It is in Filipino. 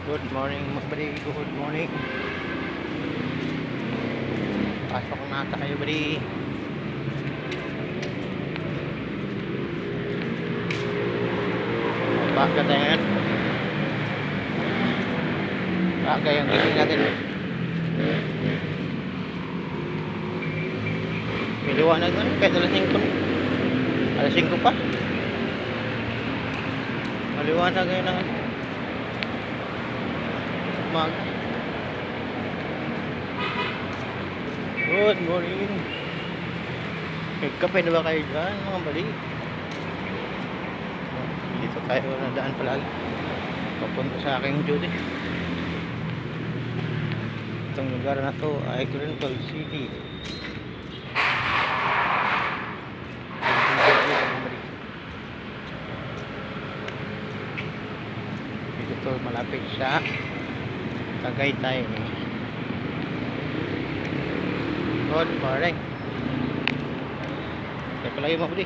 Good morning mga buddy, good morning. Pasok na tayo buddy. Baga tayo yan. Baga yung gising natin. May liwanag na kahit alas 5 na. Alas 5 pa. Maliwanag ngayon na umaga. Good morning. Nagkape na ba kayo dyan mga buddy? Dito tayo nadaan palagi papunta sa aking duty. Itong lugar na to ay Greenfield City. Dito malapit sa Tagaytay. Good morning. Kaya palagi mga buddy.